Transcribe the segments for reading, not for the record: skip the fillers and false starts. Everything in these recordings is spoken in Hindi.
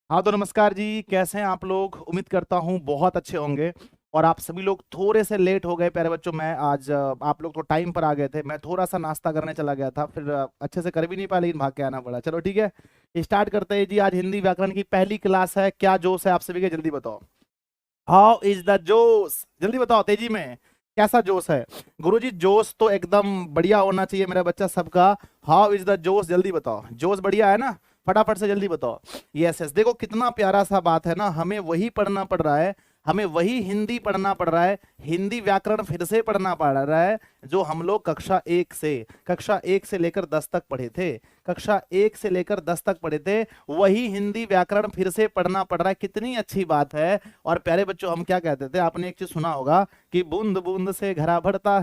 हाँ तो नमस्कार जी, कैसे हैं आप लोग। उम्मीद करता हूँ बहुत अच्छे होंगे। और आप सभी लोग थोड़े से लेट हो गए प्यारे बच्चों। मैं आज आप लोग तो टाइम पर आ गए थे, मैं थोड़ा सा नाश्ता करने चला गया था, फिर अच्छे से कर भी नहीं पाया, लेकिन भाग के आना पड़ा। चलो ठीक है, स्टार्ट करते हैं जी। आज हिंदी व्याकरण की पहली क्लास है। क्या जोश है आप सभी के, जल्दी बताओ। हाउ इज द जोश, जल्दी बताओ तेजी में। कैसा जोश है गुरुजी? जोश तो एकदम बढ़िया होना चाहिए मेरा बच्चा सबका। हाउ इज द जोश, जल्दी बताओ। जोश बढ़िया है ना? फटाफट से जल्दी बताओ। यस यस, देखो कितना प्यारा सा बात है ना। हमें वही पढ़ना पड़ रहा है, हमें वही हिंदी पढ़ना पड़ रहा है। हिंदी व्याकरण फिर से पढ़ना पड़ रहा है, जो हम लोग कक्षा 1 से लेकर 10 तक पढ़े थे। कक्षा 1 से लेकर 10 तक पढ़े थे, वही हिंदी व्याकरण फिर से पढ़ना पड़ रहा है। कितनी अच्छी बात है। और प्यारे बच्चों, हम क्या कहते थे, आपने एक चीज सुना होगा कि बूंद बूंद से घड़ा भरता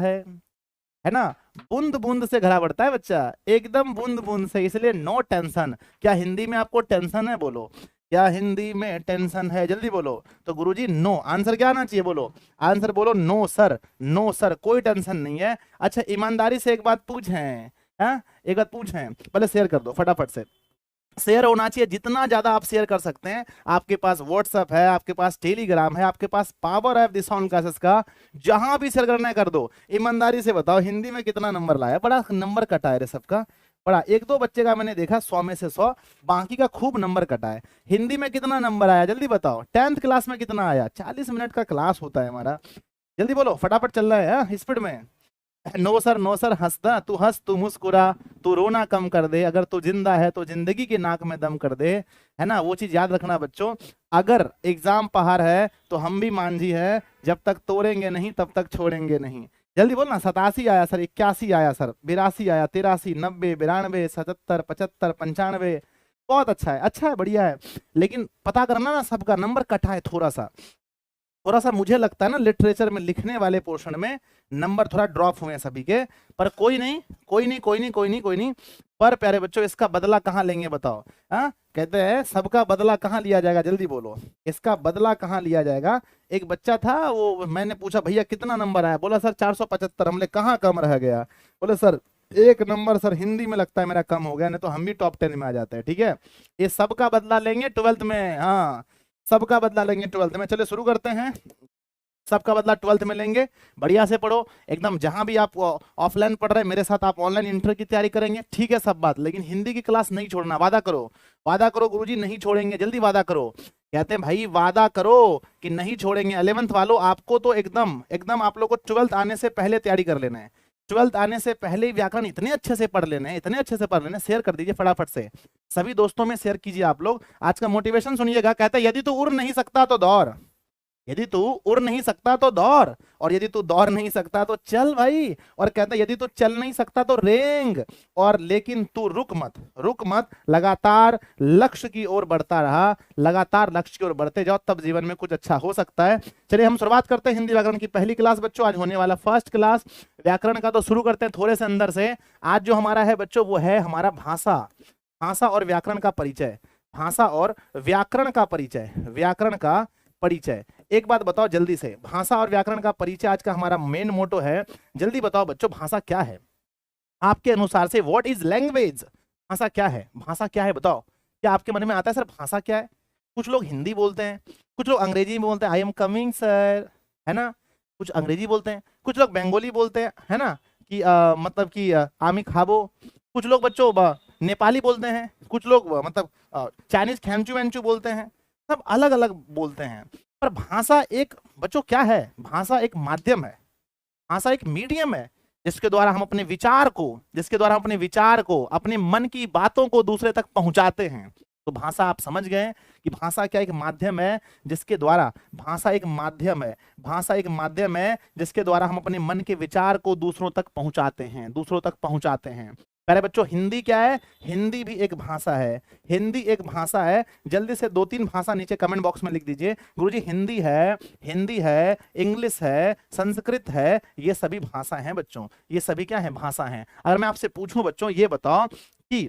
है ना? बूंद बूंद से घड़ा भरता है बच्चा, एकदम बूंद बूंद से, इसलिए नो टेंशन। क्या हिंदी में आपको टेंशन है? बोलो। क्या हिंदी में टेंशन है? जल्दी बोलो। तो गुरुजी नो, आंसर क्या आना चाहिए? बोलो आंसर, बोलो नो सर। नो सर, कोई टेंशन नहीं है। अच्छा ईमानदारी से एक बात पूछें, हाँ एक बात पूछें, पहले शेयर कर दो फटाफट से। शेयर होना चाहिए, जितना ज्यादा आप शेयर कर सकते हैं। आपके पास व्हाट्सएप है, आपके पास टेलीग्राम है, आपके पास पावर ऐप दिस ऑन क्लासेस का, जहां भी शेयर करना है कर दो। ईमानदारी से बताओ हिंदी में कितना नंबर लाया? बड़ा नंबर कटा है रे सबका। बड़ा एक दो बच्चे का मैंने देखा 100 में से 100, बाकी का खूब नंबर कटा है। हिंदी में कितना नंबर आया जल्दी बताओ। 10th क्लास में कितना आया? 40 मिनट का क्लास होता है हमारा। जल्दी बोलो, फटाफट चल रहा है स्पीड में। नो सर नो सर, हंसदा तू, हंस तू, मुस्कुरा तू, रोना कम कर दे, अगर तू जिंदा है तो जिंदगी की नाक में दम कर दे। है ना? वो चीज याद रखना बच्चों। अगर एग्जाम पहाड़ है तो हम भी मांझी है, जब तक तोड़ेंगे नहीं तब तक छोड़ेंगे नहीं। जल्दी बोलना। 87 आया सर, 81 आया सर, 82 आया, 83, 90, 92, 77, 75, 95। बहुत अच्छा है, बढ़िया है। लेकिन पता करना ना, सबका नंबर कटा है थोड़ा सा। थोड़ा सा मुझे लगता है ना, लिटरेचर में लिखने वाले पोर्शन में नंबर थोड़ा ड्रॉप हुए हैं सभी के। पर कोई नहीं, कोई नहीं, कोई नहीं, कोई नहीं, कोई नहीं। पर प्यारे बच्चों, इसका बदला कहाँ लेंगे बताओ? हाँ, कहते हैं सबका बदला कहाँ लिया जाएगा, जल्दी बोलो। इसका बदला कहाँ लिया जाएगा? एक बच्चा था, वो मैंने पूछा भैया कितना नंबर आया, बोला सर 475। हमने कहाँ कम रह गया? बोले सर एक नंबर सर हिंदी में लगता है मेरा कम हो गया, नहीं तो हम भी टॉप 10 में आ जाते हैं। ठीक है, ये सबका बदला लेंगे 12th में। हाँ, सबका बदला लेंगे 12th में। चलिए शुरू करते हैं। सबका बदला 12th में लेंगे। बढ़िया से पढ़ो एकदम। जहां भी आप ऑफलाइन पढ़ रहे हैं मेरे साथ, आप ऑनलाइन इंटर की तैयारी करेंगे, ठीक है सब बात, लेकिन हिंदी की क्लास नहीं छोड़ना। वादा करो, वादा करो गुरुजी नहीं छोड़ेंगे, जल्दी वादा करो। कहते हैं भाई वादा करो कि नहीं छोड़ेंगे। 11th वालों, आपको तो एकदम एकदम आप लोग को 12th आने से पहले तैयारी कर लेना है। 12th आने से पहले ही व्याकरण इतने अच्छे से पढ़ लेने हैं, इतने अच्छे से पढ़ लेने। शेयर कर दीजिए फटाफट से, सभी दोस्तों में शेयर कीजिए आप लोग। आज का मोटिवेशन सुनिएगा। कहता है यदि तू उड़ नहीं सकता तो दौड़, यदि तू उड़ नहीं सकता तो दौड़, और यदि तू दौड़ नहीं सकता तो चल भाई। और कहता है यदि तू चल नहीं सकता तो रेंग, और लेकिन तू रुक मत, रुक मत, लगातार लक्ष्य की ओर बढ़ता रहा। लगातार लक्ष्य की ओर बढ़ते जाओ, तब जीवन में कुछ अच्छा हो सकता है। चलिए हम शुरुआत करते हैं हिंदी व्याकरण की पहली क्लास बच्चों। आज होने वाला फर्स्ट क्लास व्याकरण का, तो शुरू करते हैं थोड़े से अंदर से। आज जो हमारा है बच्चों, वो है हमारा भाषा। भाषा और व्याकरण का परिचय। भाषा और व्याकरण का परिचय, व्याकरण का परिचय। एक बात बताओ जल्दी से, भाषा और व्याकरण का परिचय आज का हमारा मेन मोटो है। जल्दी बताओ बच्चों, भाषा क्या है आपके अनुसार से? What is language? भाषा क्या है? भाषा क्या है बताओ। क्या आपके मन में आता है सर भाषा क्या है? कुछ लोग हिंदी बोलते हैं, कुछ लोग अंग्रेजी में बोलते हैं, आई एम कमिंग सर, है ना? कुछ अंग्रेजी बोलते हैं, कुछ लोग बंगाली बोलते हैं, है ना, कि मतलब कि आमी खाबो। कुछ लोग बच्चों नेपाली बोलते हैं, कुछ लोग मतलब चाइनीज खेमचू वेंचू बोलते हैं। सब अलग अलग बोलते हैं। पर भाषा एक बच्चों क्या है? भाषा एक माध्यम है, भाषा एक मीडियम है, जिसके द्वारा हम अपने विचार को, जिसके द्वारा हम अपने विचार को, अपने मन की बातों को दूसरे तक पहुंचाते हैं। तो भाषा आप समझ गए कि भाषा क्या एक माध्यम है, जिसके द्वारा, भाषा एक माध्यम है, भाषा एक माध्यम है जिसके द्वारा हम अपने मन के विचार को दूसरों तक पहुंचाते हैं, दूसरों तक पहुंचाते हैं। पहले बच्चों हिंदी क्या है? हिंदी भी एक भाषा है, हिंदी एक भाषा है। जल्दी से 2-3 भाषा नीचे कमेंट बॉक्स में लिख दीजिए। गुरुजी हिंदी है, हिंदी है, इंग्लिश है, संस्कृत है, ये सभी भाषा हैं बच्चों। ये सभी क्या है? भाषा हैं। अगर मैं आपसे पूछूं बच्चों, ये बताओ कि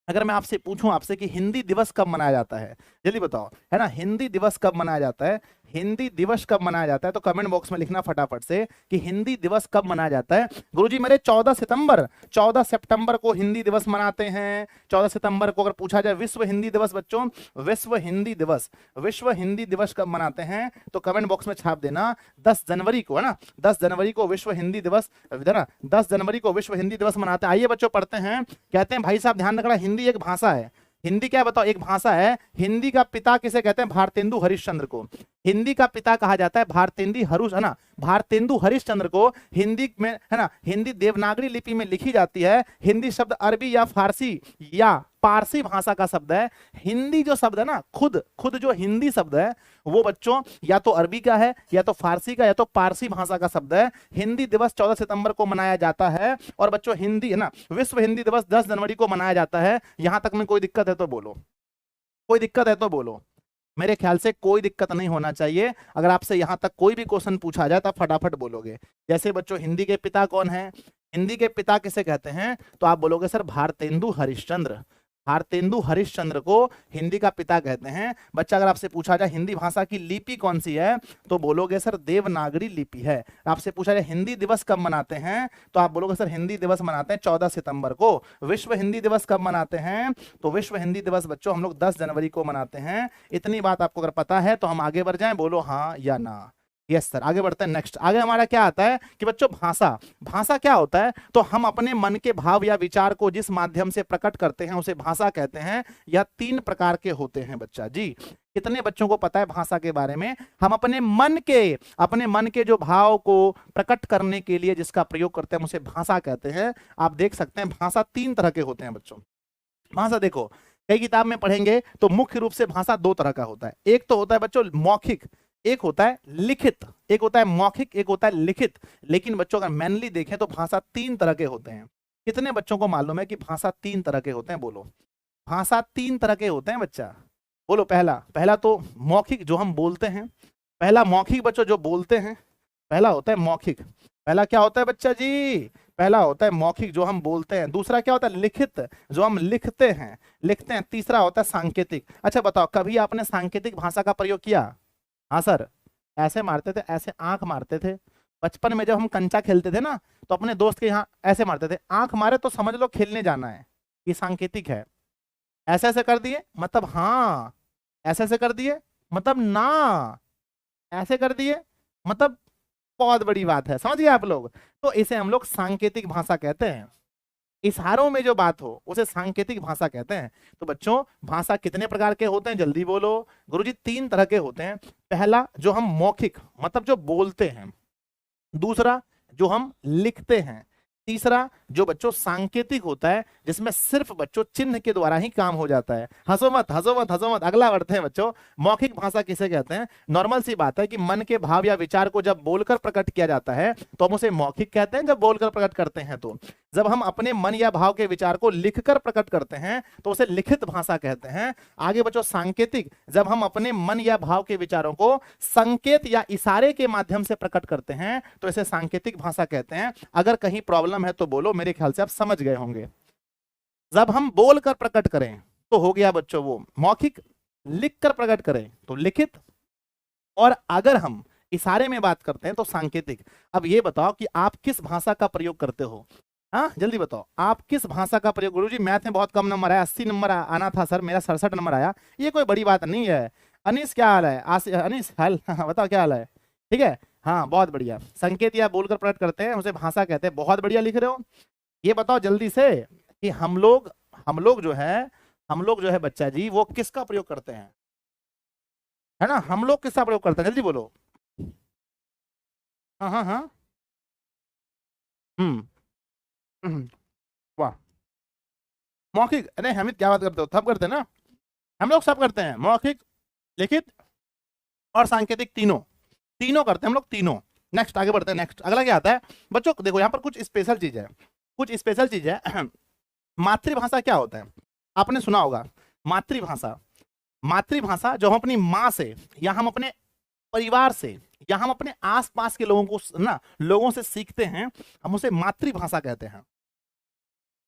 अगर मैं आपसे पूछूं आपसे कि हिंदी दिवस कब मनाया जाता है, जल्दी बताओ, है ना? हिंदी दिवस कब मनाया जाता है? हिंदी दिवस कब मनाया जाता है? तो कमेंट बॉक्स में लिखना फटाफट से कि हिंदी दिवस कब मनाया जाता है। गुरुजी मेरे 14 सितंबर को हिंदी दिवस मनाते हैं। 14 सितंबर को अगर पूछा जाए विश्व हिंदी दिवस बच्चों, विश्व हिंदी दिवस कब मनाते हैं? तो कमेंट बॉक्स में छाप देना 10 जनवरी को, है ना, 10 जनवरी को विश्व हिंदी दिवस, है ना, 10 जनवरी को विश्व हिंदी दिवस मनाते हैं। आइए बच्चों पढ़ते हैं। कहते हैं भाई साहब ध्यान रखना, हिंदी एक भाषा है। हिंदी क्या है बताओ? एक भाषा है। हिंदी का पिता किसे कहते हैं? भारतेंदु हरिश्चंद्र को हिंदी का पिता कहा जाता है। है ना, भारतेंदु हरिश्चंद्र को हिंदी में, है ना, हिंदी देवनागरी लिपि में लिखी जाती है। हिंदी शब्द अरबी या फारसी या पारसी भाषा का शब्द है। हिंदी जो शब्द है ना, खुद जो हिंदी शब्द है वो बच्चों या तो अरबी का है, या तो फारसी का, या तो पारसी भाषा का शब्द है। हिंदी दिवस 14 सितंबर को मनाया जाता है। और बच्चों हिंदी, है ना, विश्व हिंदी दिवस 10 जनवरी को मनाया जाता है। यहां तक में कोई दिक्कत है तो बोलो, कोई दिक्कत है तो बोलो। मेरे ख्याल से कोई दिक्कत नहीं होना चाहिए। अगर आपसे यहां तक कोई भी क्वेश्चन पूछा जाए तो आप फटाफट बोलोगे। जैसे बच्चों हिंदी के पिता कौन है? हिंदी के पिता किसे कहते हैं? तो आप बोलोगे सर भारतेंदु हरिश्चंद्र। भारतेंदु हरिश्चंद्र को हिंदी का पिता कहते हैं। बच्चा अगर आपसे पूछा जाए हिंदी भाषा की लिपि कौन सी है, तो बोलोगे सर देवनागरी लिपि है। आपसे पूछा जाए हिंदी दिवस कब मनाते हैं, तो आप बोलोगे सर हिंदी दिवस मनाते हैं 14 सितंबर को। विश्व हिंदी दिवस कब मनाते हैं? तो विश्व हिंदी दिवस बच्चों हम लोग 10 जनवरी को मनाते हैं। इतनी बात आपको अगर पता है तो हम आगे बढ़ जाएं, बोलो हाँ या ना। यस सर, आगे बढ़ते हैं। नेक्स्ट आगे हमारा क्या आता है कि बच्चों भाषा क्या होता है? तो हम अपने मन के भाव या विचार को जिस माध्यम से प्रकट करते हैं उसे भाषा कहते हैं। यह 3 प्रकार के होते हैं बच्चा जी। कितने बच्चों को पता है भाषा के बारे में? हम अपने मन के जो भाव को प्रकट करने के लिए जिसका प्रयोग करते हैं उसे भाषा कहते हैं। आप देख सकते हैं भाषा 3 तरह के होते हैं बच्चों। भाषा देखो कई किताब में पढ़ेंगे तो मुख्य रूप से भाषा 2 तरह का होता है। एक तो होता है बच्चों मौखिक, एक होता है लिखित। एक होता है मौखिक, एक होता है लिखित। लेकिन बच्चों अगर मेनली देखें तो भाषा 3 तरह के होते हैं। कितने बच्चों को मालूम है कि भाषा 3 तरह के होते हैं? बोलो, भाषा 3 तरह के होते हैं बच्चा। बोलो, पहला तो मौखिक जो हम बोलते हैं। पहला मौखिक बच्चों जो बोलते हैं, पहला होता है मौखिक। पहला क्या होता है बच्चा जी? पहला होता है मौखिक जो हम बोलते हैं। दूसरा क्या होता है? लिखित जो हम लिखते हैं। तीसरा होता है सांकेतिक। अच्छा बताओ, कभी आपने सांकेतिक भाषा का प्रयोग किया? हाँ सर, ऐसे मारते थे, ऐसे आंख मारते थे। बचपन में जब हम कंचा खेलते थे ना, तो अपने दोस्त के यहाँ ऐसे मारते थे। आंख मारे तो समझ लो खेलने जाना है, ये सांकेतिक है। ऐसे ऐसे कर दिए मतलब हाँ, ऐसे ऐसे कर दिए मतलब ना, ऐसे कर दिए मतलब बहुत बड़ी बात है। समझ गए आप लोग? तो इसे हम लोग सांकेतिक भाषा कहते हैं। इशारों में जो बात हो उसे सांकेतिक भाषा कहते हैं। तो बच्चों भाषा कितने प्रकार के होते हैं जल्दी बोलो? गुरुजी 3 तरह के होते हैं। पहला जो हम मौखिक मतलब जो बोलते हैं, दूसरा जो हम लिखते हैं, तीसरा जो बच्चों सांकेतिक होता है जिसमें सिर्फ बच्चों चिन्ह के द्वारा ही काम हो जाता है। हंसो मत हंसो मत हंसो मत, अगला बढ़ते हैं बच्चों। मौखिक भाषा किसे कहते हैं? नॉर्मल सी बात है कि मन के भाव या विचार को जब बोलकर प्रकट किया जाता है तो हम उसे मौखिक कहते हैं। जब बोलकर प्रकट करते हैं तो जब हम अपने मन या भाव के विचार को लिखकर प्रकट करते हैं तो उसे लिखित भाषा कहते हैं। आगे बच्चों सांकेतिक, जब हम अपने मन या भाव के विचारों को संकेत या इशारे के माध्यम से प्रकट करते हैं तो इसे सांकेतिक भाषा कहते हैं। अगर कहीं प्रॉब्लम है तो बोलो, मेरे ख्याल से आप समझ गए होंगे। जब हम बोलकर प्रकट करें तो हो गया बच्चों वो मौखिक, लिखकर प्रकट करें तो लिखित, और अगर हम इशारे में बात करते हैं तो सांकेतिक। अब ये बताओ कि आप किस भाषा का प्रयोग करते हो? हाँ जल्दी बताओ, आप किस भाषा का प्रयोग? गुरुजी मैथ में बहुत कम नंबर आया, 80 नंबर आना था सर, मेरा 67 नंबर आया। ये कोई बड़ी बात नहीं है। अनीस क्या हाल है? अनीस हाल बताओ क्या हाल है? ठीक है, हाँ बहुत बढ़िया। संकेत या बोलकर प्रकट करते हैं उसे भाषा कहते हैं। बहुत बढ़िया लिख रहे हो। ये बताओ जल्दी से कि हम लोग जो है बच्चा जी वो किसका प्रयोग करते हैं? है ना, हम लोग किसका प्रयोग करते हैं? जल्दी बोलो। हाँ हाँ हाँ। हम्म वाह, मौखिक। अरे हमिद क्या बात करते हो, सब करते हैं ना हम लोग, सब करते हैं। मौखिक, लिखित और सांकेतिक, तीनों करते हैं हम लोग, तीनों। नेक्स्ट आगे बढ़ते हैं। नेक्स्ट अगला क्या आता है बच्चों? देखो यहाँ पर कुछ स्पेशल चीज है। मातृभाषा क्या होता है? आपने सुना होगा मातृभाषा जो हम अपनी माँ से या हम अपने परिवार से या हम अपने आसपास के लोगों से सीखते हैं, हम उसे मातृभाषा कहते हैं।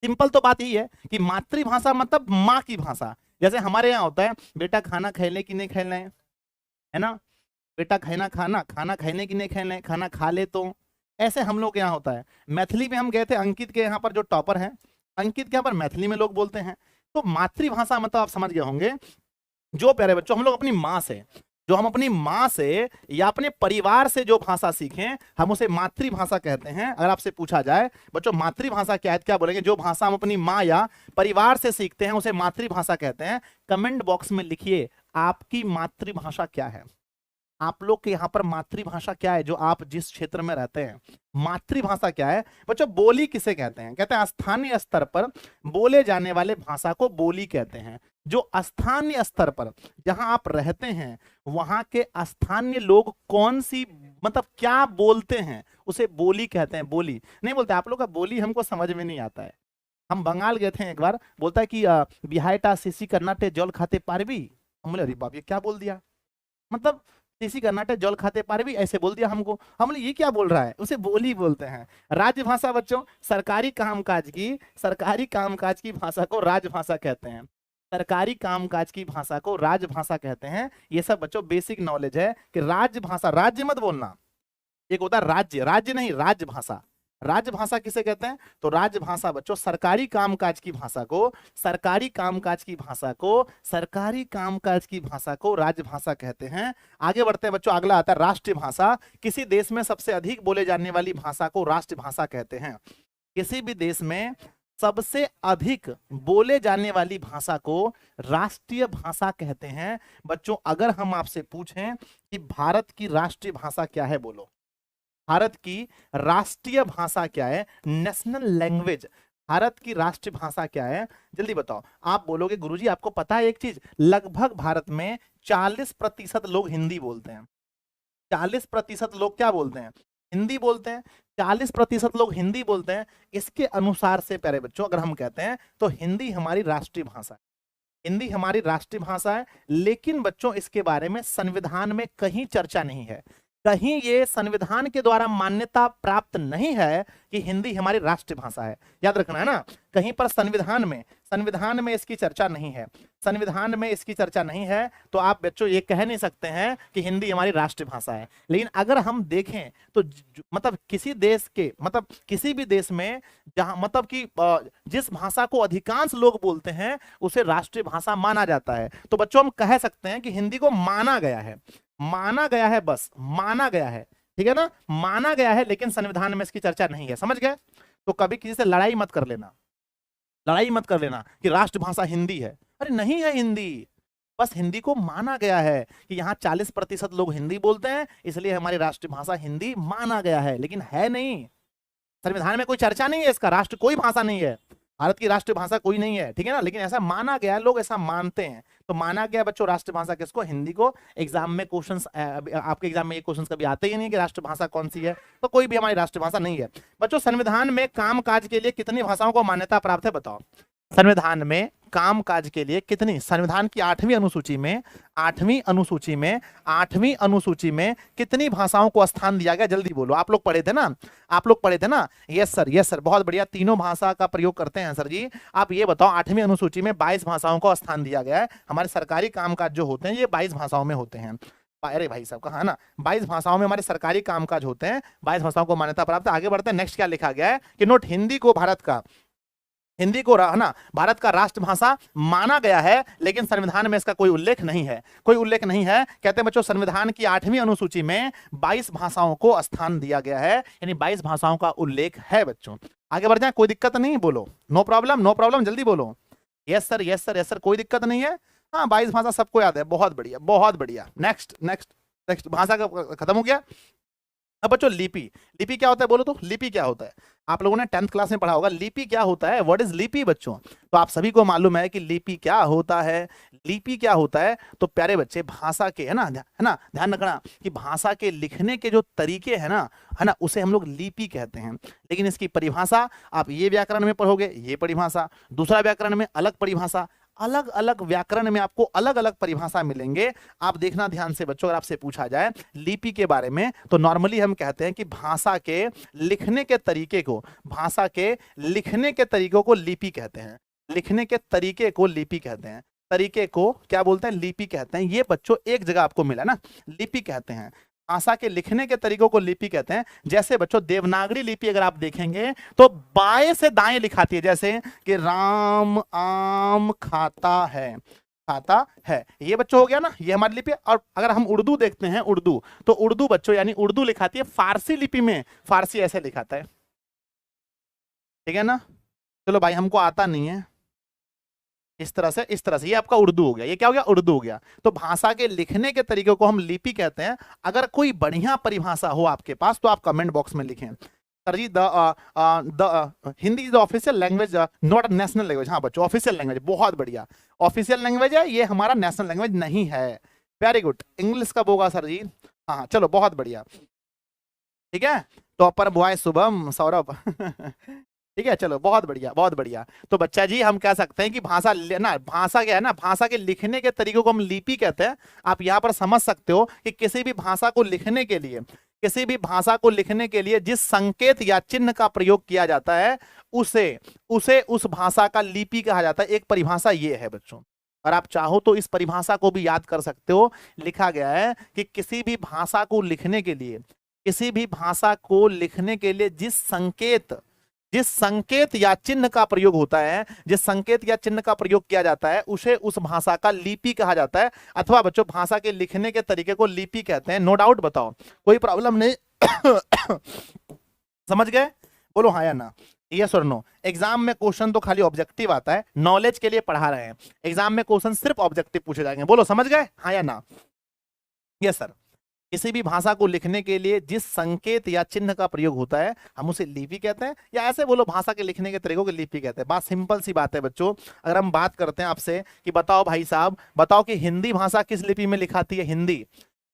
सिंपल तो बात यही है कि मातृभाषा मतलब माँ की भाषा। जैसे हमारे यहाँ होता है बेटा खाना खेलने की नहीं खेलना है ना, बेटा खाना खाना, खाना खाने की नहीं खाने, खाना खा ले तो, ऐसे हम लोग के यहाँ होता है। मैथिली में हम गए थे, अंकित के यहाँ पर जो टॉपर है, अंकित के यहाँ पर मैथिली में लोग बोलते हैं। तो मातृभाषा मतलब आप समझ गए होंगे, जो प्यारे बच्चों हम लोग अपनी माँ से, जो हम अपनी माँ से या अपने परिवार से जो भाषा सीखें हम उसे मातृभाषा कहते हैं। अगर आपसे पूछा जाए बच्चों मातृभाषा क्या है, क्या बोलेंगे? जो भाषा हम अपनी माँ या परिवार से सीखते हैं उसे मातृभाषा कहते हैं। कमेंट बॉक्स में लिखिए आपकी मातृभाषा क्या है, आप लोग के यहाँ पर मातृभाषा क्या है, जो आप जिस क्षेत्र में रहते हैं मातृभाषा क्या है। बच्चों बोली किसे कहते हैं? कहते हैं स्थानीय स्तर पर बोले जाने वाले भाषा को बोली कहते हैं। जो स्थानीय स्तर पर जहां आप रहते हैं वहां के स्थानीय लोग कौन सी मतलब क्या बोलते हैं उसे बोली कहते हैं। बोली नहीं बोलते आप लोग का, बोली हमको समझ में नहीं आता है। हम बंगाल गए थे एक बार, बोलता है कि बिहाईटा सीसी कर्नाटे जल खाते पारबी। हम बोले अरे बाप ये क्या बोल दिया, मतलब सीसी कर्नाटक जल खाते पारबी ऐसे बोल दिया हमको। हम बोले ये क्या बोल रहा है, उसे बोली बोलते हैं। राजभाषा बच्चों सरकारी कामकाज की भाषा को राजभाषा कहते हैं। सरकारी कामकाज की भाषा को राजभाषा कहते हैं। ये सब बच्चों बेसिक नॉलेज है कि राजभाषा, राज्य मत बोलना, एक होता है राज्य, राज्य नहीं राजभाषा। राजभाषा किसे कहते हैं? तो राजभाषा बच्चों सरकारी कामकाज की भाषा को, सरकारी कामकाज की भाषा को, सरकारी कामकाज की भाषा को राजभाषा कहते हैं। आगे बढ़ते हैं बच्चों, अगला आता है राष्ट्रीय भाषा। किसी देश में सबसे अधिक बोले जाने वाली भाषा को राष्ट्रभाषा कहते हैं। किसी भी देश में सबसे अधिक बोले जाने वाली भाषा को राष्ट्रीय भाषा कहते हैं। बच्चों अगर हम आपसे पूछें कि भारत की राष्ट्रीय भाषा क्या है, बोलो भारत की राष्ट्रीय भाषा क्या है, नेशनल लैंग्वेज, भारत की राष्ट्रीय भाषा क्या है, जल्दी बताओ। आप बोलोगे गुरुजी आपको पता है एक चीज, लगभग भारत में 40% लोग हिंदी बोलते हैं। 40% लोग क्या बोलते हैं? हिंदी बोलते हैं। 40% लोग हिंदी बोलते हैं। इसके अनुसार से प्यारे बच्चों अगर हम कहते हैं तो हिंदी हमारी राष्ट्रीय भाषा है। हिंदी हमारी राष्ट्रीय भाषा है, लेकिन बच्चों इसके बारे में संविधान में कहीं चर्चा नहीं है, कहीं ये संविधान के द्वारा मान्यता प्राप्त नहीं है कि हिंदी हमारी राष्ट्रीय भाषा है। याद रखना है ना, कहीं पर संविधान में इसकी चर्चा नहीं है, संविधान में इसकी चर्चा नहीं है। तो आप बच्चों ये कह नहीं सकते हैं कि हिंदी हमारी राष्ट्रीय भाषा है। लेकिन अगर हम देखें तो मतलब किसी देश के, मतलब किसी भी देश में जहां मतलब कि जिस भाषा को अधिकांश लोग बोलते हैं उसे राष्ट्रीय भाषा माना जाता है। तो बच्चों हम कह सकते हैं कि हिंदी को माना गया है, माना गया है, बस माना गया है, ठीक है ना, माना गया है, लेकिन संविधान में इसकी चर्चा नहीं है। समझ गए? तो कभी किसी से लड़ाई मत कर लेना, लड़ाई मत कर लेना कि राष्ट्रभाषा हिंदी है। अरे नहीं है हिंदी, बस हिंदी को माना गया है कि यहाँ 40% लोग हिंदी बोलते हैं इसलिए हमारी राष्ट्रभाषा हिंदी माना गया है, लेकिन है नहीं। संविधान में कोई चर्चा नहीं है इसका, राष्ट्र कोई भाषा नहीं है, भारत की राष्ट्रीय भाषा कोई नहीं है, ठीक है ना, लेकिन ऐसा माना गया है, लोग ऐसा मानते हैं। तो माना गया बच्चों राष्ट्रभाषा किसको? हिंदी को। एग्जाम में क्वेश्चंस, आपके एग्जाम में ये क्वेश्चंस कभी आते ही नहीं कि राष्ट्रभाषा कौन सी है, तो कोई भी हमारी राष्ट्रभाषा नहीं है। बच्चों संविधान में कामकाज के लिए कितनी भाषाओं को मान्यता प्राप्त है, बताओ। संविधान में कामकाज के लिए कितनी, संविधान की 8वीं अनुसूची में, 8वीं अनुसूची में कितनी भाषाओं को स्थान दिया गया? जल्दी बोलो, आप लोग पढ़े थे ना, आप लोग पढ़े थे ना? यस सर, यस सर, बहुत बढ़िया, तीनों भाषा का प्रयोग करते हैं सर जी। आप ये बताओ 8वीं अनुसूची में 22 भाषाओं को स्थान दिया गया है। हमारे सरकारी कामकाज जो होते हैं ये 22 भाषाओं में होते हैं। अरे भाई साहब कहा ना, 22 भाषाओं में हमारे सरकारी कामकाज होते हैं, 22 भाषाओं को मान्यता प्राप्त है। आगे बढ़ते हैं, नेक्स्ट क्या लिखा गया है कि नोट, हिंदी को ना भारत का राष्ट्रभाषा माना गया है, लेकिन संविधान में इसका कोई उल्लेख नहीं है, कोई उल्लेख नहीं है। कहते हैं बच्चों संविधान की 8वीं अनुसूची में 22 भाषाओं को स्थान दिया गया है, यानी 22 भाषाओं का उल्लेख है बच्चों। आगे बढ़ जाए, कोई दिक्कत नहीं, बोलो नो प्रॉब्लम, नो प्रॉब्लम, जल्दी बोलो। Yes sir, yes sir, yes sir, कोई दिक्कत नहीं है। हाँ 22 भाषा सबको याद है, बहुत बढ़िया, बहुत बढ़िया। नेक्स्ट नेक्स्ट नेक्स्ट, भाषा का खत्म हो गया। अब बच्चों लिपि, लिपि क्या होता है बोलो तो, लिपि क्या होता है? आप लोगों ने 10th क्लास में पढ़ा होगा, लिपि क्या होता है, व्हाट इज लिपि बच्चों? तो आप सभी को मालूम है कि लिपि क्या होता है। लिपि क्या होता है? तो प्यारे बच्चे भाषा के, है ना, ध्यान रखना कि भाषा के लिखने के जो तरीके है ना, उसे हम लोग लिपि कहते हैं। लेकिन इसकी परिभाषा आप ये व्याकरण में पढ़ोगे ये परिभाषा, दूसरा व्याकरण में अलग परिभाषा, अलग अलग व्याकरण में आपको अलग अलग परिभाषा मिलेंगे। आप देखना ध्यान से बच्चों, अगर आपसे पूछा जाए लिपि के बारे में तो नॉर्मली हम कहते हैं कि भाषा के लिखने के तरीके को, भाषा के लिखने के तरीकों को लिपि कहते हैं, लिखने के तरीके को लिपि कहते हैं। तरीके को क्या बोलते हैं? लिपि कहते हैं। ये बच्चों एक जगह आपको मिला ना, लिपि कहते हैं। भाषा के लिखने के तरीकों को लिपि कहते हैं। जैसे बच्चों देवनागरी लिपि अगर आप देखेंगे तो बाएं से दाएं लिखाती है, जैसे कि राम आम खाता है, खाता है। ये बच्चों हो गया ना, ये हमारी लिपि है। और अगर हम उर्दू देखते हैं, उर्दू, तो उर्दू बच्चों यानी उर्दू लिखाती है फारसी लिपि में, फारसी ऐसे लिखाता है, ठीक है ना। चलो भाई हमको आता नहीं है, इस तरह से, इस तरह से, ये आपका उर्दू हो गया। ये क्या हो गया? उर्दू हो गया। तो भाषा के लिखने के तरीके को हम लिपि कहते हैं। अगर कोई बढ़िया परिभाषा हो आपके पास तो आप कमेंट बॉक्स में लिखें। Sir ji the Hindi is the official language, not national language. हाँ बच्चों ऑफिशियल लैंग्वेज, बहुत बढ़िया, ऑफिशियल लैंग्वेज है, ये हमारा नेशनल लैंग्वेज नहीं है। Very good. इंग्लिश कब होगा सर जी? हाँ चलो बहुत बढ़िया, ठीक है। टॉपर बॉय शुभम सौरभ ठीक है, चलो बहुत बढ़िया, बहुत बढ़िया। तो बच्चा जी हम कह सकते हैं कि भाषा ना, भाषा क्या है ना, भाषा के लिखने के तरीकों को हम लिपि कहते हैं। आप यहाँ पर समझ सकते हो कि किसी भी भाषा को लिखने के लिए, किसी भी भाषा को लिखने के लिए जिस संकेत या चिन्ह का प्रयोग किया जाता है उसे उस भाषा का लिपि कहा जाता है। एक परिभाषा ये है बच्चों, और आप चाहो तो इस परिभाषा को भी याद कर सकते हो। लिखा गया है कि किसी भी भाषा को लिखने के लिए, किसी भी भाषा को लिखने के लिए जिस संकेत या चिन्ह का प्रयोग होता है, जिस संकेत या चिन्ह का प्रयोग किया जाता है, उसे उस भाषा का लिपि कहा जाता है। अथवा बच्चों भाषा के लिखने के तरीके को लिपि कहते हैं। नो डाउट, बताओ कोई प्रॉब्लम नहीं? समझ गए? बोलो हाँ या ना, यस और नो। एग्जाम में क्वेश्चन तो खाली ऑब्जेक्टिव आता है, नॉलेज के लिए पढ़ा रहे हैं। एग्जाम में क्वेश्चन सिर्फ ऑब्जेक्टिव पूछे जाएंगे। बोलो समझ गए, हाँ या ना? Yes sir. किसी भी भाषा को लिखने के लिए जिस संकेत या चिन्ह का प्रयोग होता है हम उसे लिपि कहते हैं, या ऐसे बोलो भाषा के लिखने के तरीकों को लिपि कहते हैं। बात सिंपल सी बात है बच्चों। अगर हम बात करते हैं आपसे कि बताओ भाई साहब, बताओ कि हिंदी भाषा किस लिपि में लिखाती है?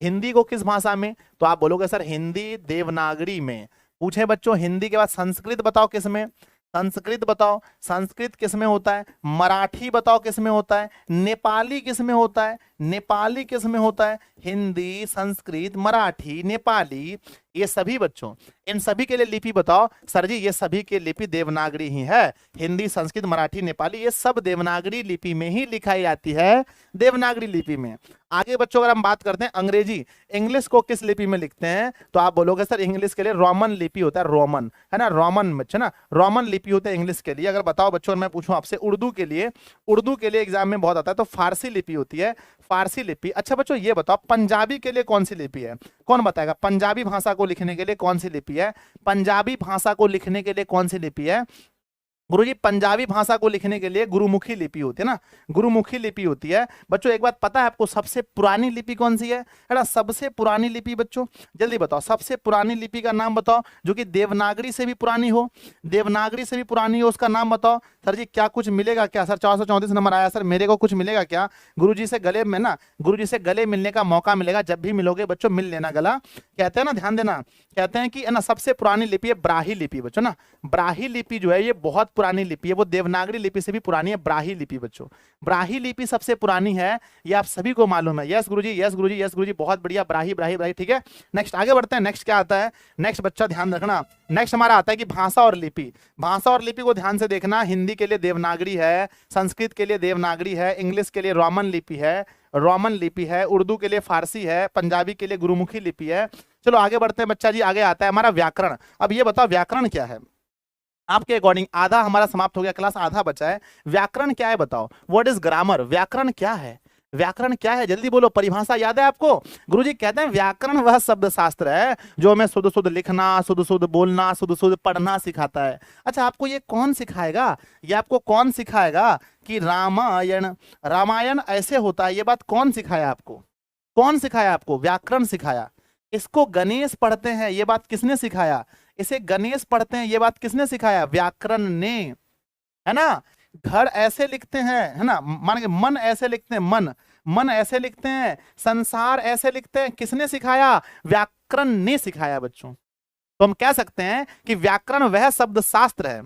हिंदी को किस भाषा में? तो आप बोलोगे सर हिंदी देवनागरी में। पूछे बच्चों हिंदी के बाद संस्कृत बताओ किस में? संस्कृत बताओ, संस्कृत किस में होता है? मराठी बताओ किस में होता है? नेपाली किस में होता है? नेपाली किस में होता है? हिंदी, संस्कृत, मराठी, नेपाली, ये सभी बच्चों, इन सभी के लिए लिपि बताओ। सर जी ये सभी के लिपि देवनागरी ही है। हिंदी, संस्कृत, मराठी, नेपाली, ये सब देवनागरी लिपि में ही लिखाई जाती है, देवनागरी लिपि में। आगे बच्चों अगर हम बात करते हैं अंग्रेजी, इंग्लिश को किस लिपि में लिखते हैं? तो आप बोलोगे सर इंग्लिश के लिए रोमन लिपि होता है, रोमन, है ना, रोमन बच्चे ना, रोमन लिपि होता है इंग्लिश के लिए। अगर बताओ बच्चों मैं पूछूं आपसे उर्दू के लिए, उर्दू के लिए एग्जाम में बहुत आता है, तो फारसी लिपि होती है, फारसी लिपि। अच्छा बच्चों ये बताओ पंजाबी के लिए कौन सी लिपि है? कौन बताएगा? पंजाबी भाषा को लिखने के लिए कौन सी लिपि है? पंजाबी भाषा को लिखने के लिए कौन सी लिपि है? गुरुजी पंजाबी भाषा को लिखने के लिए गुरुमुखी लिपि होती है ना, गुरुमुखी लिपि होती है। बच्चों एक बात पता है आपको सबसे पुरानी लिपि कौन सी है ना? सबसे पुरानी लिपि बच्चों जल्दी बताओ, सबसे पुरानी लिपि का नाम बताओ जो कि देवनागरी से भी पुरानी हो, देवनागरी से भी पुरानी हो, उसका नाम बताओ। सर जी क्या कुछ मिलेगा क्या? सर 434 नंबर आया सर, मेरे को कुछ मिलेगा क्या? गुरुजी से गले में ना, गुरुजी से गले मिलने का मौका मिलेगा, जब भी मिलोगे बच्चों मिल लेना गला। कहते हैं ना, ध्यान देना, कहते हैं कि ना सबसे पुरानी लिपि है ब्राही लिपि बच्चों ना। ब्राही लिपि जो है ये बहुत पुरानी लिपि है, वो देवनागरी लिपि से भी पुरानी है ब्राही लिपि बच्चों। ब्राही लिपि सबसे पुरानी है, ये आप सभी को मालूम है। यस गुरुजी, यस गुरुजी, यस गुरुजी, बहुत बढ़िया, ब्राही ब्राही ब्राही, ठीक है। नेक्स्ट आगे बढ़ते हैं। नेक्स्ट क्या आता है? नेक्स्ट बच्चा ध्यान रखना, नेक्स्ट हमारा आता है कि भाषा और लिपि। भाषा और लिपि को ध्यान से देखना, हिंदी के लिए देवनागरी है, संस्कृत के लिए देवनागरी है, इंग्लिश के लिए रोमन लिपि है, रोमन लिपि है, उर्दू के लिए फारसी है, पंजाबी के लिए गुरुमुखी लिपि है। चलो आगे बढ़ते हैं बच्चा जी, आगे आता है हमारा व्याकरण। अब ये बताओ व्याकरण क्या है आपके अकॉर्डिंग? आधा हमारा समाप्त हो गया, क्लास आधा बचा है। व्याकरण क्या है बताओ? What is grammar? व्याकरण क्या है? व्याकरण क्या है? जल्दी बोलो, परिभाषा याद है आपको? गुरुजी कहते हैं व्याकरण वह शब्द शास्त्र है जो हमें शुद्ध शुद्ध लिखना, शुद्ध शुद्ध बोलना, शुद्ध शुद्ध पढ़ना सिखाता है। अच्छा आपको ये कौन सिखाएगा? ये आपको कौन सिखाएगा कि रामायण, रामायण ऐसे होता है? ये बात कौन सिखाया आपको? कौन सिखाया आपको? व्याकरण सिखाया। इसको गणेश पढ़ते हैं, ये बात किसने सिखाया? इसे गणेश पढ़ते हैं, ये बात किसने सिखाया? व्याकरण ने, है ना। घर ऐसे लिखते हैं, है ना, मान के मन ऐसे लिखते हैं, मन ऐसे लिखते हैं, संसार ऐसे लिखते हैं, किसने सिखाया? व्याकरण ने सिखाया बच्चों। तो हम कह सकते हैं कि व्याकरण वह शब्द शास्त्र है,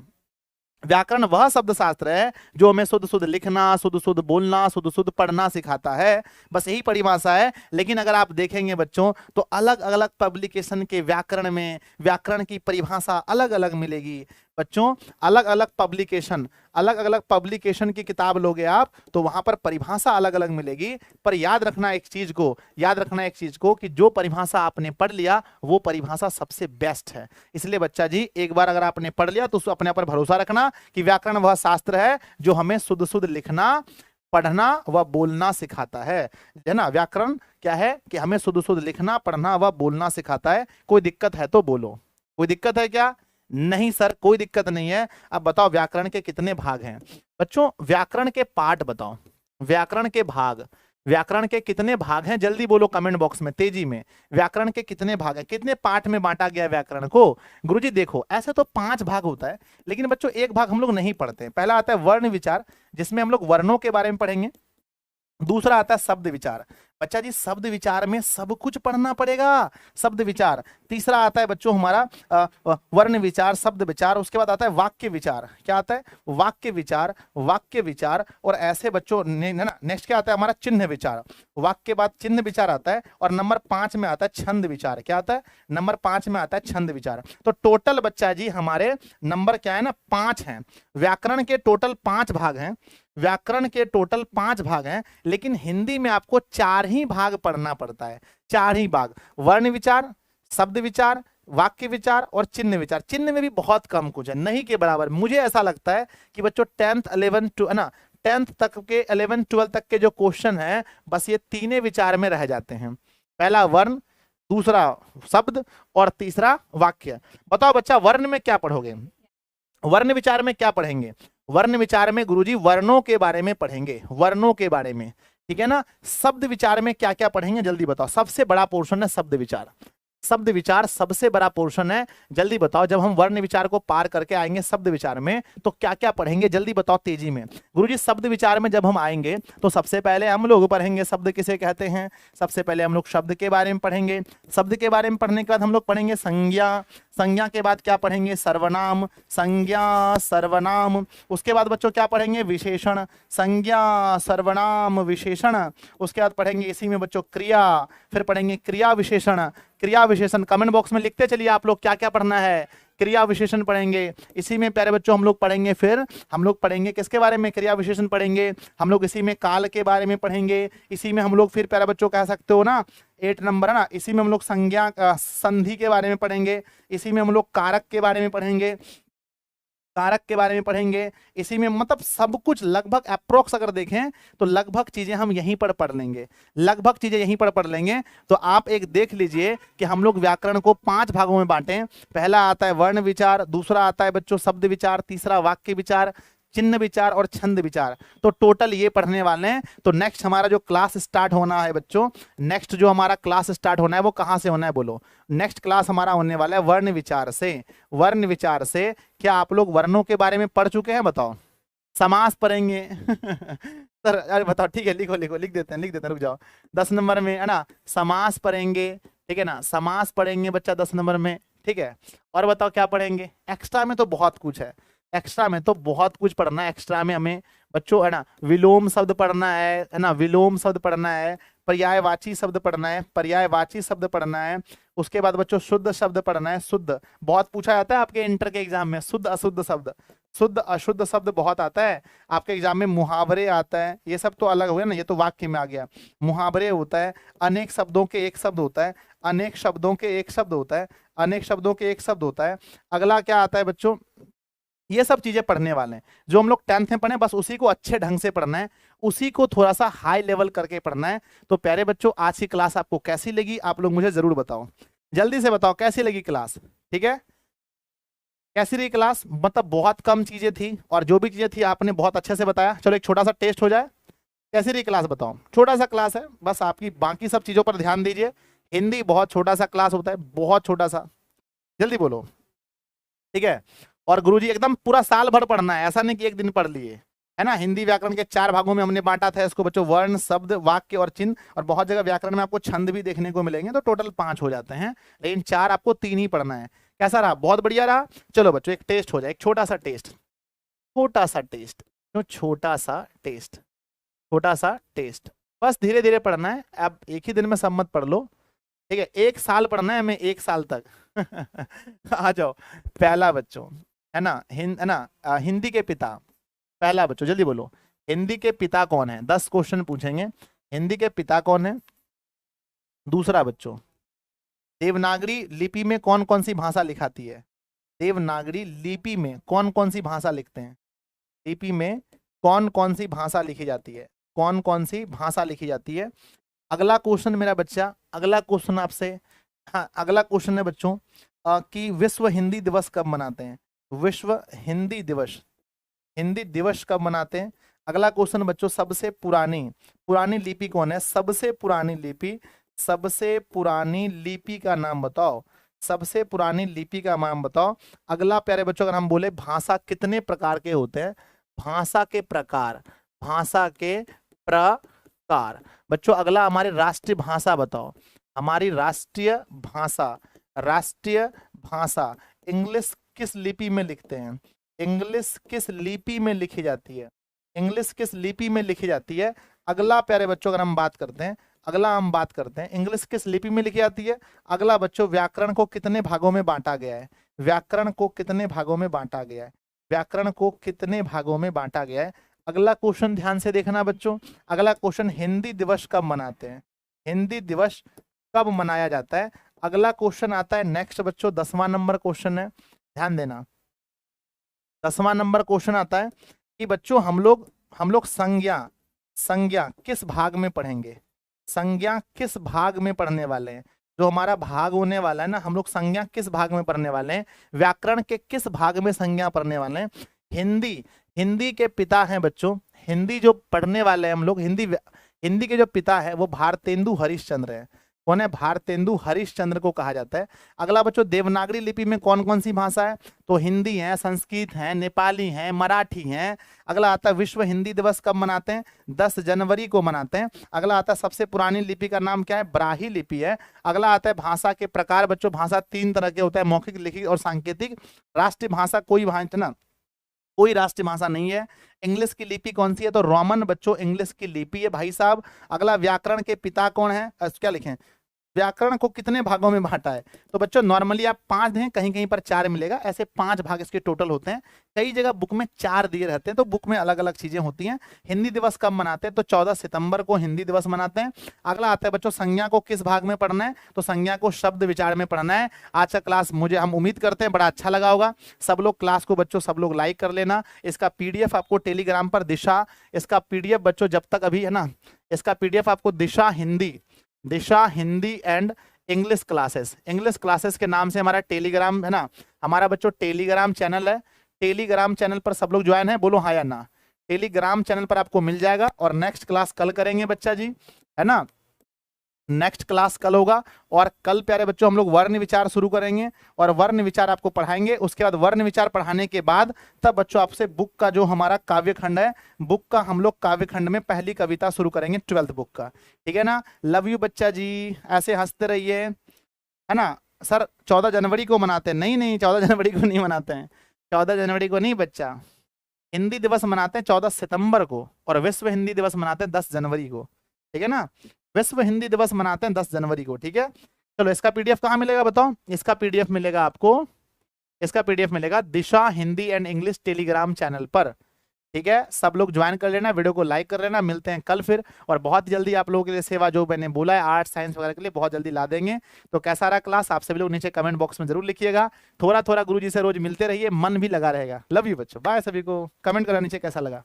व्याकरण वह शब्द शास्त्र है जो हमें शुद्ध शुद्ध लिखना, शुद्ध शुद्ध बोलना, शुद्ध शुद्ध पढ़ना सिखाता है। बस यही परिभाषा है। लेकिन अगर आप देखेंगे बच्चों तो अलग अलग पब्लिकेशन के व्याकरण में व्याकरण की परिभाषा अलग अलग मिलेगी। बच्चों अलग अलग पब्लिकेशन की किताब लोगे आप तो वहां पर परिभाषा अलग अलग मिलेगी, पर याद रखना एक चीज को कि जो परिभाषा आपने पढ़ लिया वो परिभाषा सबसे बेस्ट है। इसलिए बच्चा जी एक बार अगर आपने पढ़ लिया तो अपने पर भरोसा रखना कि व्याकरण वह शास्त्र है जो हमें शुद्ध शुद्ध लिखना, पढ़ना व बोलना सिखाता है ना। व्याकरण क्या है कि हमें शुद्ध शुद्ध लिखना, पढ़ना व बोलना सिखाता है। कोई दिक्कत है तो बोलो, कोई दिक्कत है क्या? नहीं सर कोई दिक्कत नहीं है। अब बताओ व्याकरण के कितने भाग हैं बच्चों? व्याकरण के पार्ट बताओ, व्याकरण के भाग, व्याकरण के कितने भाग हैं? जल्दी बोलो कमेंट बॉक्स में, तेजी में। व्याकरण के कितने भाग हैं, कितने पार्ट में बांटा गया है व्याकरण को? गुरुजी देखो ऐसे तो 5 भाग होता है, लेकिन बच्चों एक भाग हम लोग नहीं पढ़ते। पहला आता है वर्ण विचार, जिसमें हम लोग वर्णों के बारे में पढ़ेंगे। दूसरा आता है शब्द विचार। बच्चा जी शब्द विचार में सब कुछ पढ़ना पड़ेगा, शब्द विचार। तीसरा आता है बच्चों हमारा वर्ण विचार, शब्द विचार। उसके बाद आता है वाक्य विचार। क्या आता है? वाक्य विचार, वाक्य विचार। और ऐसे बच्चों ना नेक्स्ट क्या आता है हमारा? चिन्ह विचार। वाक्य के बाद चिन्ह विचार आता है। और नंबर 5 में आता है छंद विचार। क्या आता है? नंबर 5 में आता है छंद विचार। तो टोटल बच्चा जी हमारे नंबर क्या है ना? 5 हैं। व्याकरण के टोटल 5 भाग हैं, व्याकरण के टोटल 5 भाग हैं, लेकिन हिंदी में आपको 4 ही भाग पढ़ना पड़ता है, 4 ही भाग। वर्ण विचार, शब्द विचार, वाक्य विचार और चिन्ह विचार। चिन्ह में भी बहुत कम कुछ है, नहीं के बराबर। मुझे ऐसा लगता है कि बच्चों 10th 11 ना 10th तक के 11 12 तक के जो क्वेश्चन है बस ये तीनों विचार में रह जाते हैं। पहला वर्ण, दूसरा शब्द और तीसरा वाक्य। बताओ बच्चा वर्ण में क्या पढ़ोगे? वर्ण विचार में क्या पढ़ेंगे? वर्ण विचार में गुरुजी वर्णों के बारे में पढ़ेंगे, वर्णों के बारे में, ठीक है ना। शब्द विचार में क्या क्या पढ़ेंगे जल्दी बताओ? सबसे बड़ा पोर्शन है शब्द विचार, शब्द विचार सबसे बड़ा पोर्शन है। जल्दी बताओ जब हम वर्ण विचार को पार करके आएंगे शब्द विचार में तो क्या क्या पढ़ेंगे? जल्दी बताओ तेजी में। गुरुजी शब्द विचार में जब हम आएंगे तो सबसे पहले हम लोग पढ़ेंगे शब्द किसे कहते हैं। सबसे पहले हम लोग शब्द के बारे में पढ़ेंगे। शब्द के बारे में पढ़ने के बाद हम लोग पढ़ेंगे संज्ञा। संज्ञा के बाद क्या पढ़ेंगे? सर्वनाम, संज्ञा सर्वनाम। उसके बाद बच्चों क्या पढ़ेंगे? विशेषण, संज्ञा सर्वनाम विशेषण। उसके बाद पढ़ेंगे इसी में बच्चों क्रिया, फिर पढ़ेंगे क्रिया विशेषण। क्रिया विशेषण कमेंट बॉक्स में लिखते चलिए आप लोग क्या क्या पढ़ना है। क्रिया विशेषण पढ़ेंगे। इसी में प्यारे बच्चों हम लोग पढ़ेंगे, फिर हम लोग पढ़ेंगे किसके बारे में? क्रिया विशेषण पढ़ेंगे हम लोग। इसी में काल के बारे में पढ़ेंगे। इसी में हम लोग फिर प्यारे बच्चों कह सकते हो ना 8 नंबर है ना, इसी में हम लोग संज्ञा संधि के बारे में पढ़ेंगे। इसी में हम लोग कारक के बारे में पढ़ेंगे, कारक के बारे में पढ़ेंगे। इसी में मतलब सब कुछ लगभग अप्रोक्स अगर देखें तो लगभग चीजें हम यहीं पर पढ़ लेंगे, लगभग चीजें यहीं पर पढ़ लेंगे। तो आप एक देख लीजिए कि हम लोग व्याकरण को 5 भागों में बांटे। पहला आता है वर्ण विचार, दूसरा आता है बच्चों शब्द विचार, तीसरा वाक्य विचार, चिन्ह विचार और छंद विचार। तो टोटल ये पढ़ने वाले हैं। तो नेक्स्ट हमारा जो क्लास स्टार्ट होना है बच्चों, नेक्स्ट जो हमारा क्लास स्टार्ट होना है वो कहां से होना है बोलो? नेक्स्ट क्लास हमारा होने वाला है वर्ण विचार से। वर्ण विचार से क्या आप लोग वर्णों के बारे में पढ़ चुके हैं? बताओ। समास पढ़ेंगे सर अरे बताओ, ठीक है लिखो लिखो, लिख देते हैं रुक जाओ। 10 नंबर में है ना समास पढ़ेंगे, ठीक है ना, समास पढ़ेंगे बच्चा 10 नंबर में, ठीक है। और बताओ क्या पढ़ेंगे? एक्स्ट्रा में तो बहुत कुछ है, एक्स्ट्रा में तो बहुत कुछ पढ़ना है। एक्स्ट्रा में हमें बच्चों है ना विलोम शब्द पढ़ना है ना, विलोम शब्द पढ़ना है, पर्यायवाची शब्द पढ़ना है, पर्यायवाची शब्द पढ़ना है। उसके बाद बच्चों शुद्ध शब्द पढ़ना है। शुद्ध बहुत पूछा जाता है आपके इंटर के एग्जाम में, शुद्ध अशुद्ध शब्द, शुद्ध अशुद्ध शब्द बहुत आता है आपके एग्जाम में। मुहावरे आता है, ये सब तो अलग हुए ना, ये तो वाक्य में आ गया। मुहावरे होता है, अनेक शब्दों के एक शब्द होता है, अनेक शब्दों के एक शब्द होता है, अनेक शब्दों के एक शब्द होता है। अगला क्या आता है बच्चों? ये सब चीजें पढ़ने वाले हैं जो हम लोग 10th में पढ़े, बस उसी को अच्छे ढंग से पढ़ना है, उसी को थोड़ा सा हाई लेवल करके पढ़ना है। तो प्यारे बच्चों आज की क्लास आपको कैसी लगी आप लोग मुझे जरूर बताओ, जल्दी से बताओ कैसी लगी क्लास, ठीक है। कैसी रही क्लास? मतलब बहुत कम चीजें थी और जो भी चीजें थी आपने बहुत अच्छे से बताया। चलो एक छोटा सा टेस्ट हो जाए, कैसी रही क्लास बताओ। छोटा सा क्लास है बस आपकी, बाकी सब चीजों पर ध्यान दीजिए। हिंदी बहुत छोटा सा क्लास होता है, बहुत छोटा सा, जल्दी बोलो, ठीक है। और गुरुजी एकदम पूरा साल भर पढ़ना है, ऐसा नहीं कि एक दिन पढ़ लिए, है ना। हिंदी व्याकरण के 4 भागों में हमने बांटा था इसको बच्चों, वर्ण, शब्द, वाक्य और चिन्ह। और बहुत जगह व्याकरण में आपको छंद भी देखने को मिलेंगे, तो टोटल 5 हो जाते हैं, लेकिन 4 आपको 3 ही पढ़ना है। कैसा रहा? बहुत बढ़िया रहा। चलो बच्चों एक टेस्ट हो जाए, एक छोटा सा टेस्ट, छोटा सा टेस्ट, छोटा सा टेस्ट, छोटा सा टेस्ट। बस धीरे धीरे पढ़ना है, अब एक ही दिन में सब मत पढ़ लो, ठीक है। 1 साल पढ़ना है हमें, 1 साल तक आ जाओ। पहला बच्चों है ना, है ना, हिंदी के पिता, पहला बच्चों जल्दी बोलो, हिंदी के पिता कौन है? 10 क्वेश्चन पूछेंगे, हिंदी के पिता कौन है? दूसरा बच्चों, देवनागरी लिपि में कौन कौन सी भाषा लिखाती है? देवनागरी लिपि में कौन कौन सी भाषा लिखते हैं? लिपि में कौन कौन सी भाषा लिखी जाती है? कौन कौन सी भाषा लिखी जाती है? अगला क्वेश्चन मेरा बच्चा, अगला क्वेश्चन आपसे, हाँ अगला क्वेश्चन है बच्चों कि विश्व हिंदी दिवस कब मनाते हैं? विश्व हिंदी दिवस, हिंदी दिवस कब मनाते हैं? अगला क्वेश्चन बच्चों, सबसे पुरानी पुरानी लिपि कौन है? सबसे पुरानी लिपि, सबसे पुरानी लिपि का नाम बताओ, सबसे पुरानी लिपि का नाम बताओ। अगला प्यारे बच्चों, अगर हम बोले भाषा कितने प्रकार के होते हैं? भाषा के प्रकार, भाषा के प्रकार। बच्चों अगला हमारी राष्ट्रीय भाषा बताओ, हमारी राष्ट्रीय भाषा, राष्ट्रीय भाषा इंग्लिश किस लिपि में लिखते हैं? इंग्लिश किस लिपि में लिखी जाती है? इंग्लिश किस लिपि में लिखी जाती है? अगला प्यारे बच्चों अगर हम बात करते हैं, अगला हम बात करते हैं इंग्लिश किस लिपि में लिखी जाती है। अगला बच्चों, व्याकरण को कितने भागों में बांटा गया है? व्याकरण को कितने भागों में बांटा गया है? व्याकरण को कितने भागों में बांटा गया है? अगला क्वेश्चन ध्यान से देखना बच्चों, अगला क्वेश्चन, हिंदी दिवस कब मनाते हैं? हिंदी दिवस कब मनाया जाता है? अगला क्वेश्चन आता है नेक्स्ट बच्चों, 10वां नंबर क्वेश्चन है, ध्यान देना। 10वां नंबर क्वेश्चन आता है कि बच्चों हम लोग संज्ञा, संज्ञा किस भाग में पढ़ेंगे? संज्ञा किस भाग में पढ़ने वाले हैं? जो हमारा भाग होने वाला है ना, हम लोग संज्ञा किस भाग में पढ़ने वाले हैं? व्याकरण के किस भाग में संज्ञा पढ़ने वाले हैं? हिंदी, हिंदी के पिता हैं बच्चों, हिंदी जो पढ़ने वाले हैं हम लोग, हिंदी हिंदी के जो पिता है वो भारतेंदु हरिश्चंद्र है। कौन है? भारतेंदु हरिश्चंद्र को कहा जाता है। अगला बच्चों, देवनागरी लिपि में कौन कौन सी भाषा है? तो हिंदी है, संस्कृत है, नेपाली है, मराठी है। अगला आता है विश्व हिंदी दिवस कब मनाते हैं? 10 जनवरी को मनाते हैं। अगला आता है सबसे पुरानी लिपि का नाम क्या है? ब्राही लिपि है। अगला आता है भाषा के प्रकार बच्चों, भाषा 3 तरह के होता है, मौखिक, लिखित और सांकेतिक। राष्ट्रीय भाषा कोई भाषा ना, कोई राष्ट्रीय भाषा नहीं है। इंग्लिश की लिपि कौन सी है? तो रोमन बच्चों इंग्लिश की लिपि है भाई साहब। अगला, व्याकरण के पिता कौन है? क्या लिखें? व्याकरण को कितने भागों में बांटा है? तो बच्चों नॉर्मली आप 5 दें, कहीं कहीं पर 4 मिलेगा, ऐसे 5 भाग इसके टोटल होते हैं। कई जगह बुक में 4 दिए रहते हैं, तो बुक में अलग अलग चीजें होती हैं। हिंदी दिवस कब मनाते हैं? तो 14 सितंबर को हिंदी दिवस मनाते हैं। अगला आता है बच्चों, संज्ञा को किस भाग में पढ़ना है? तो संज्ञा को शब्द विचार में पढ़ना है। आज का क्लास हम उम्मीद करते हैं बड़ा अच्छा लगा होगा। सब लोग क्लास को बच्चों सब लोग लाइक कर लेना। इसका पीडीएफ आपको टेलीग्राम पर दिशा, इसका पीडीएफ बच्चों जब तक अभी है ना, इसका पीडीएफ आपको दिशा हिंदी एंड इंग्लिश क्लासेस के नाम से हमारा टेलीग्राम है ना, हमारा बच्चों टेलीग्राम चैनल है। टेलीग्राम चैनल पर सब लोग ज्वाइन है, बोलो हाँ या ना। टेलीग्राम चैनल पर आपको मिल जाएगा। और नेक्स्ट क्लास कल करेंगे बच्चा जी, है ना, नेक्स्ट क्लास कल होगा। और कल प्यारे बच्चों हम लोग वर्ण विचार शुरू करेंगे और वर्ण विचार आपको पढ़ाएंगे। उसके बाद वर्ण विचार पढ़ाने के बाद तब बच्चों आपसे बुक का जो हमारा काव्य खंड है, बुक का हम लोग काव्य खंड में पहली कविता शुरू करेंगे 12th बुक का। ठीक है ना? लव यू बच्चा जी, ऐसे हंसते रहिए, है ना। सर 14 जनवरी को मनाते हैं? नहीं 14 जनवरी को नहीं मनाते हैं, 14 जनवरी को नहीं बच्चा। हिंदी दिवस मनाते हैं 14 सितंबर को और विश्व हिंदी दिवस मनाते हैं 10 जनवरी को। ठीक है ना? विश्व हिंदी दिवस मनाते हैं 10 जनवरी को। ठीक है, चलो इसका पीडीएफ कहाँ मिलेगा बताओ? इसका पीडीएफ मिलेगा आपको, इसका पीडीएफ मिलेगा Disha Hindi and English Telegram channel पर। ठीक है, सब लोग ज्वाइन कर लेना, वीडियो को लाइक कर लेना। मिलते हैं कल फिर, और बहुत जल्दी आप लोगों के लिए सेवा जो मैंने बोला है आर्ट साइंस वगैरह के लिए बहुत जल्दी ला देंगे। तो कैसा रहा क्लास आप सभी लोग नीचे कमेंट बॉक्स में जरूर लिखिएगा। थोड़ा थोड़ा गुरुजी से रोज मिलते रहिए, मन भी लगा रहेगा। लव यू बच्चों, बाय सभी को। कमेंट करना नीचे कैसा लगा।